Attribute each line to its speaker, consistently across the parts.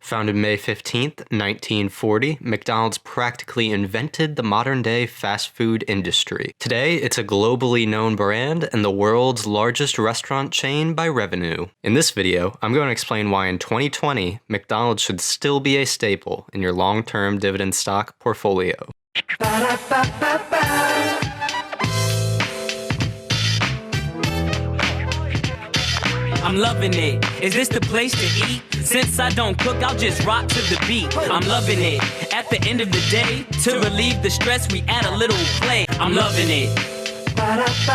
Speaker 1: Founded May 15th, 1940, McDonald's practically invented the modern-day fast food industry. Today, it's a globally known brand and the world's largest restaurant chain by revenue. In this video, I'm going to explain why in 2020, McDonald's should still be a staple in your long-term dividend stock portfolio.
Speaker 2: I'm loving it. Is this the place to eat? Since I don't cook, I'll just rock to the beat. I'm loving it. At the end of the day, to relieve the stress, we add a little play. I'm loving it. McDonald's.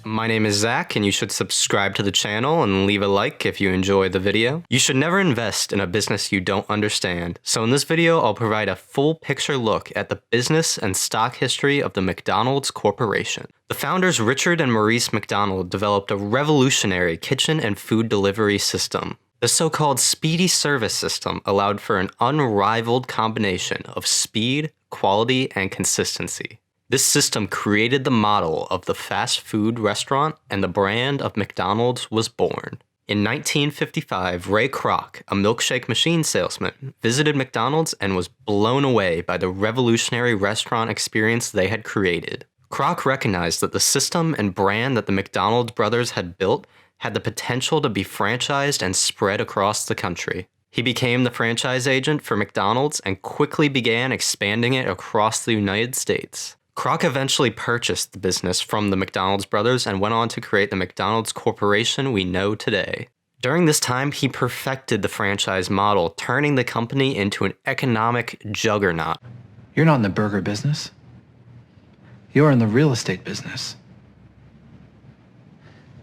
Speaker 1: My name is Zach, and you should subscribe to the channel and leave a like if you enjoy the video. You should never invest in a business you don't understand, so in this video I'll provide a full picture look at the business and stock history of the McDonald's Corporation. The founders Richard and Maurice McDonald developed a revolutionary kitchen and food delivery system. The so-called speedy service system allowed for an unrivaled combination of speed, quality, and consistency. This system created the model of the fast food restaurant, and the brand of McDonald's was born. In 1955, Ray Kroc, a milkshake machine salesman, visited McDonald's and was blown away by the revolutionary restaurant experience they had created. Kroc recognized that the system and brand that the McDonald brothers had built had the potential to be franchised and spread across the country. He became the franchise agent for McDonald's and quickly began expanding it across the United States. Kroc eventually purchased the business from the McDonald's brothers and went on to create the McDonald's Corporation we know today. During this time, he perfected the franchise model, turning the company into an economic juggernaut.
Speaker 3: You're not in the burger business. You're in the real estate business.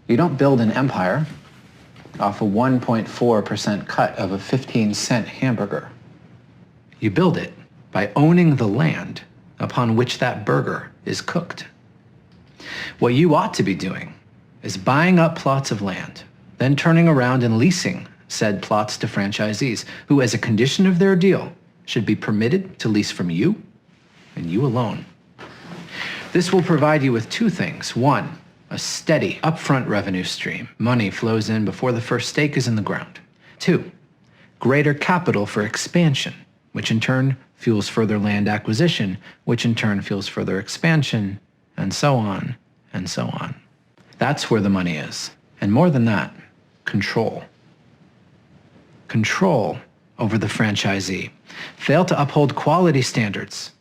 Speaker 3: You don't build an empire off a 1.4% cut of a 15-cent hamburger. You build it by owning the land upon which that burger is cooked. What you ought to be doing is buying up plots of land, then turning around and leasing said plots to franchisees who, as a condition of their deal, should be permitted to lease from you and you alone. This will provide you with two things. One, a steady upfront revenue stream. Money flows in before the first stake is in the ground. Two, greater capital for expansion, which in turn fuels further land acquisition, which in turn fuels further expansion, and so on, and so on. That's where the money is. And more than that, control. Control over the franchisee. Fail to uphold quality standards,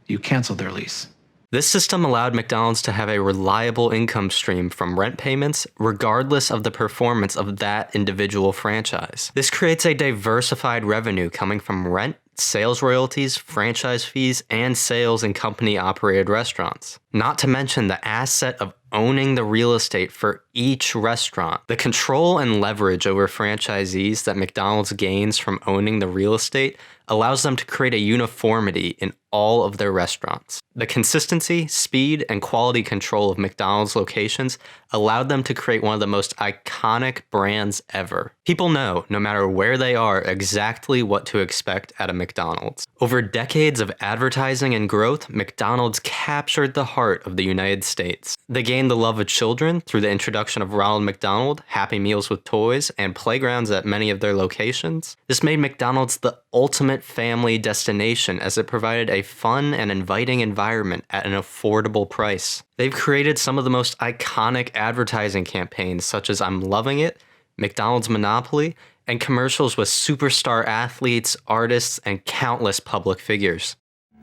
Speaker 3: you cancel their lease.
Speaker 1: This system allowed McDonald's to have a reliable income stream from rent payments, regardless of the performance of that individual franchise. This creates a diversified revenue coming from rent, sales royalties, franchise fees, and sales in company-operated restaurants. Not to mention the asset of owning the real estate for each restaurant. The control and leverage over franchisees that McDonald's gains from owning the real estate allows them to create a uniformity in all of their restaurants. The consistency, speed, and quality control of McDonald's locations allowed them to create one of the most iconic brands ever. People know, no matter where they are, exactly what to expect at a McDonald's. Over decades of advertising and growth, McDonald's captured the heart of the United States. They gained the love of children through the introduction of Ronald McDonald, Happy Meals with toys, and playgrounds at many of their locations. This made McDonald's the ultimate family destination as it provided a fun and inviting environment at an affordable price. They've created some of the most iconic advertising campaigns such as I'm Loving It, McDonald's Monopoly, and commercials with superstar athletes, artists, and countless public figures.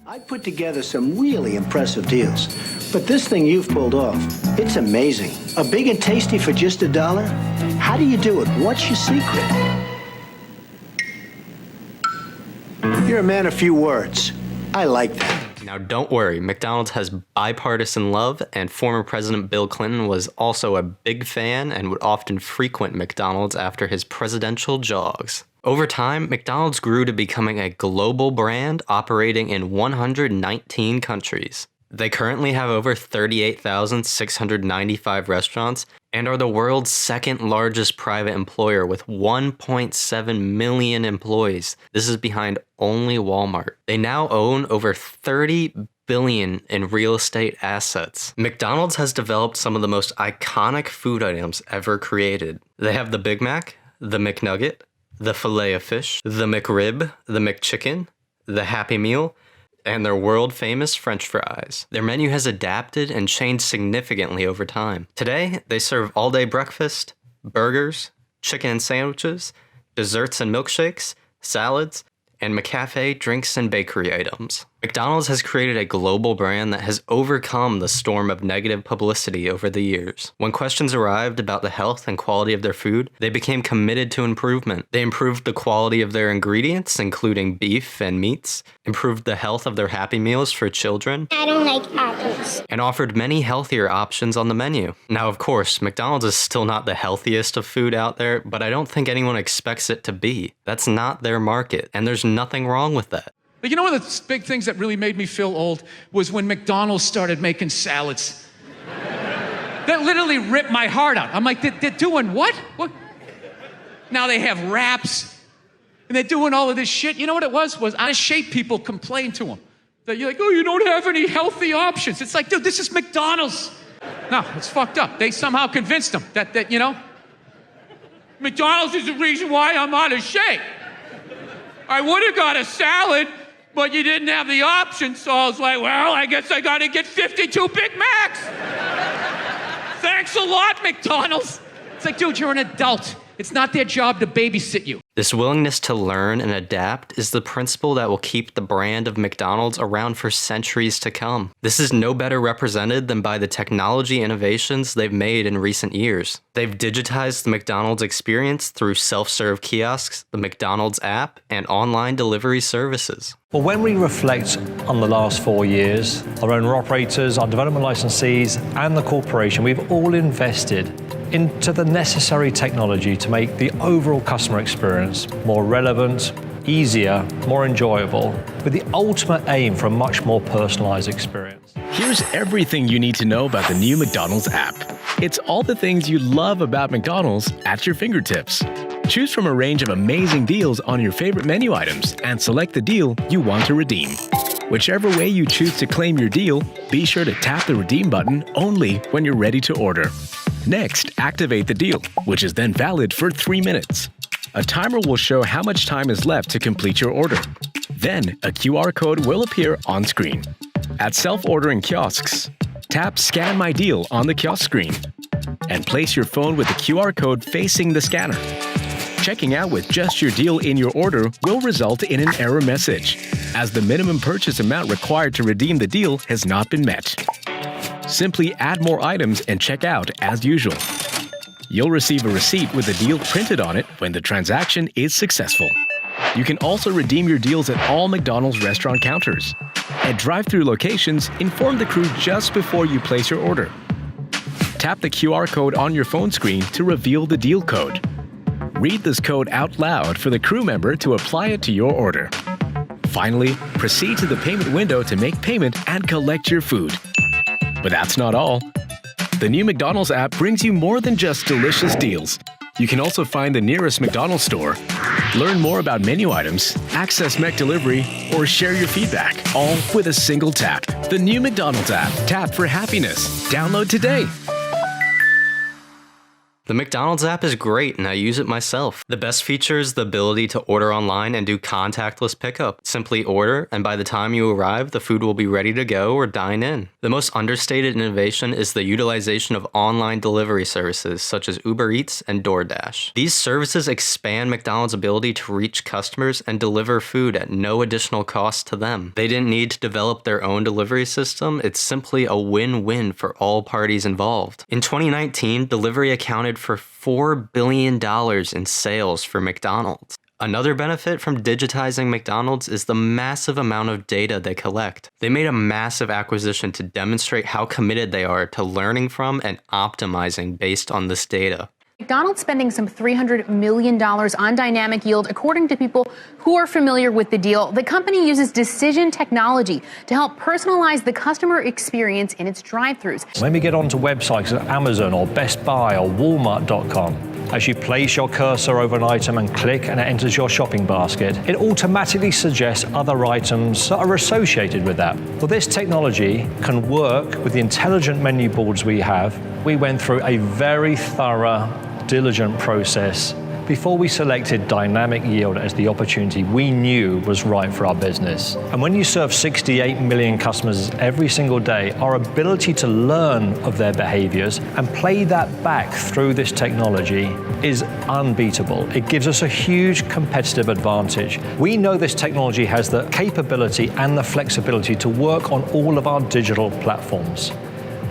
Speaker 4: I put together some really impressive deals, but this thing you've pulled off, it's amazing. A big and tasty for just $1? How do you do it? What's your secret? You're a man of few words. I like that.
Speaker 1: Now don't worry, McDonald's has bipartisan love, and former President Bill Clinton was also a big fan and would often frequent McDonald's after his presidential jogs. Over time, McDonald's grew to becoming a global brand operating in 119 countries. They currently have over 38,695 restaurants and are the world's second largest private employer with 1.7 million employees. This is behind only Walmart. They now own over $30 billion in real estate assets. McDonald's has developed some of the most iconic food items ever created. They have the Big Mac, the McNugget, the Filet-O-Fish, the McRib, the McChicken, the Happy Meal, and their world-famous French fries. Their menu has adapted and changed significantly over time. Today, they serve all-day breakfast, burgers, chicken and sandwiches, desserts and milkshakes, salads, and McCafe drinks and bakery items. McDonald's has created a global brand that has overcome the storm of negative publicity over the years. When questions arrived about the health and quality of their food, they became committed to improvement. They improved the quality of their ingredients, including beef and meats, improved the health of their Happy Meals for children,
Speaker 5: I don't like apples.
Speaker 1: and offered many healthier options on the menu. Now, of course, McDonald's is still not the healthiest of food out there, but I don't think anyone expects it to be. That's not their market, and there's nothing wrong with that.
Speaker 6: But you know one of the big things that really made me feel old was when McDonald's started making salads. That literally ripped my heart out. I'm like, they're doing what? What? Now they have wraps, and they're doing all of this shit. You know what it was out of shape people complained to them. That you're like, oh, you don't have any healthy options. It's like, dude, this is McDonald's. No, it's fucked up. They somehow convinced them that you know, McDonald's is the reason why I'm out of shape. I would have got a salad, but you didn't have the option, so I was like, well, I guess I gotta get 52 Big Macs. Thanks a lot, McDonald's. It's like, dude, you're an adult. It's not their job to babysit you.
Speaker 1: This willingness to learn and adapt is the principle that will keep the brand of McDonald's around for centuries to come. This is no better represented than by the technology innovations they've made in recent years. They've digitized the McDonald's experience through self-serve kiosks, the McDonald's app, and online delivery services.
Speaker 7: Well, when we reflect on the last 4 years, our owner-operators, our development licensees, and the corporation, we've all invested into the necessary technology to make the overall customer experience more relevant, easier, more enjoyable, with the ultimate aim for a much more personalized experience.
Speaker 8: Here's everything you need to know about the new McDonald's app. It's all the things you love about McDonald's at your fingertips. Choose from a range of amazing deals on your favorite menu items and select the deal you want to redeem. Whichever way you choose to claim your deal, be sure to tap the redeem button only when you're ready to order. Next, activate the deal, which is then valid for 3 minutes. A timer will show how much time is left to complete your order. Then, a QR code will appear on screen. At self-ordering kiosks, tap Scan My Deal on the kiosk screen and place your phone with the QR code facing the scanner. Checking out with just your deal in your order will result in an error message, as the minimum purchase amount required to redeem the deal has not been met. Simply add more items and check out as usual. You'll receive a receipt with the deal printed on it when the transaction is successful. You can also redeem your deals at all McDonald's restaurant counters. At drive-thru locations, inform the crew just before you place your order. Tap the QR code on your phone screen to reveal the deal code. Read this code out loud for the crew member to apply it to your order. Finally, proceed to the payment window to make payment and collect your food. But that's not all. The new McDonald's app brings you more than just delicious deals. You can also find the nearest McDonald's store, learn more about menu items, access McDelivery, or share your feedback, all with a single tap. The new McDonald's app. Tap for happiness. Download today.
Speaker 1: The McDonald's app is great and I use it myself. The best feature is the ability to order online and do contactless pickup. Simply order, and by the time you arrive, the food will be ready to go or dine in. The most understated innovation is the utilization of online delivery services such as Uber Eats and DoorDash. These services expand McDonald's ability to reach customers and deliver food at no additional cost to them. They didn't need to develop their own delivery system. It's simply a win-win for all parties involved. In 2019, delivery accounted for $4 billion in sales for McDonald's. Another benefit from digitizing McDonald's is the massive amount of data they collect. They made a massive acquisition to demonstrate how committed they are to learning from and optimizing based on this data.
Speaker 9: McDonald's spending some $300 million on dynamic yield, according to people who are familiar with the deal. The company uses decision technology to help personalize the customer experience in its drive-thrus.
Speaker 7: When we get onto websites like Amazon or Best Buy or Walmart.com, As you place your cursor over an item and click and it enters your shopping basket, it automatically suggests other items that are associated with that. Well, this technology can work with the intelligent menu boards we have. We went through a very thorough, diligent process before we selected dynamic yield as the opportunity we knew was right for our business. And when you serve 68 million customers every single day, our ability to learn of their behaviors and play that back through this technology is unbeatable. It gives us a huge competitive advantage. We know this technology has the capability and the flexibility to work on all of our digital platforms.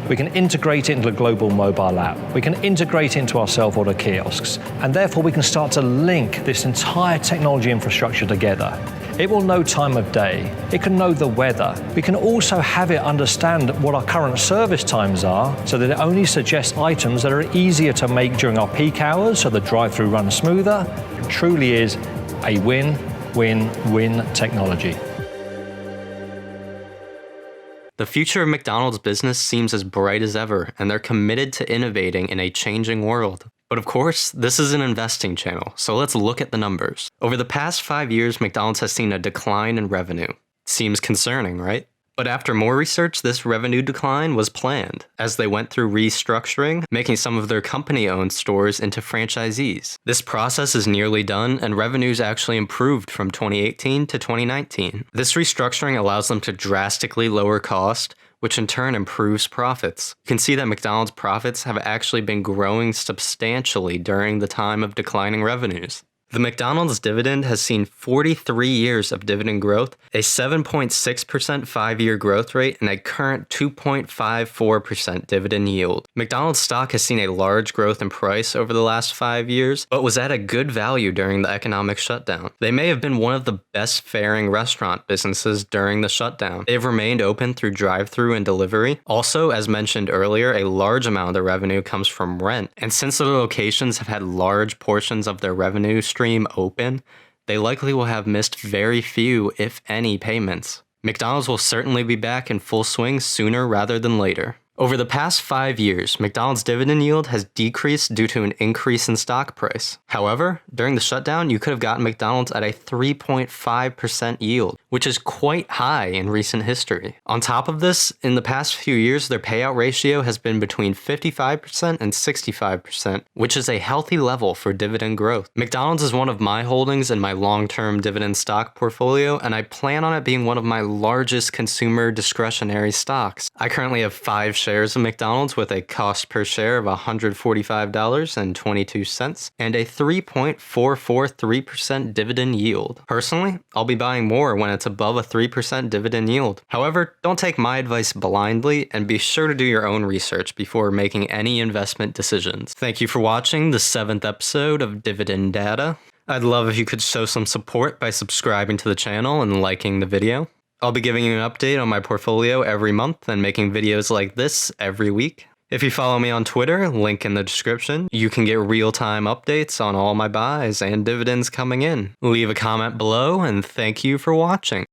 Speaker 7: We can integrate it into the global mobile app. We can integrate it into our self-order kiosks. And therefore, we can start to link this entire technology infrastructure together. It will know time of day. It can know the weather. We can also have it understand what our current service times are so that it only suggests items that are easier to make during our peak hours so the drive-through runs smoother. It truly is a win-win-win technology.
Speaker 1: The future of McDonald's business seems as bright as ever, and they're committed to innovating in a changing world. But of course, this is an investing channel, so let's look at the numbers. Over the past 5 years, McDonald's has seen a decline in revenue. Seems concerning, right? But after more research, this revenue decline was planned, as they went through restructuring, making some of their company-owned stores into franchisees. This process is nearly done, and revenues actually improved from 2018 to 2019. This restructuring allows them to drastically lower cost, which in turn improves profits. You can see that McDonald's profits have actually been growing substantially during the time of declining revenues. The McDonald's dividend has seen 43 years of dividend growth, a 7.6% 5-year growth rate, and a current 2.54% dividend yield. McDonald's stock has seen a large growth in price over the last 5 years, but was at a good value during the economic shutdown. They may have been one of the best faring restaurant businesses during the shutdown. They've remained open through drive-through and delivery. Also, as mentioned earlier, a large amount of the revenue comes from rent, and since the locations have had large portions of their revenue stream open, they likely will have missed very few, if any, payments. McDonald's will certainly be back in full swing sooner rather than later. Over the past 5 years, McDonald's dividend yield has decreased due to an increase in stock price. However, during the shutdown, you could have gotten McDonald's at a 3.5% yield, which is quite high in recent history. On top of this, in the past few years, their payout ratio has been between 55% and 65%, which is a healthy level for dividend growth. McDonald's is one of my holdings in my long-term dividend stock portfolio, and I plan on it being one of my largest consumer discretionary stocks. I currently have 5 shares of McDonald's with a cost per share of $145.22 and a 3.443% dividend yield. Personally, I'll be buying more when it's above a 3% dividend yield. However, don't take my advice blindly and be sure to do your own research before making any investment decisions. Thank you for watching the 7th episode of Dividend Data. I'd love if you could show some support by subscribing to the channel and liking the video. I'll be giving you an update on my portfolio every month and making videos like this every week. If you follow me on Twitter, link in the description, you can get real-time updates on all my buys and dividends coming in. Leave a comment below, and thank you for watching.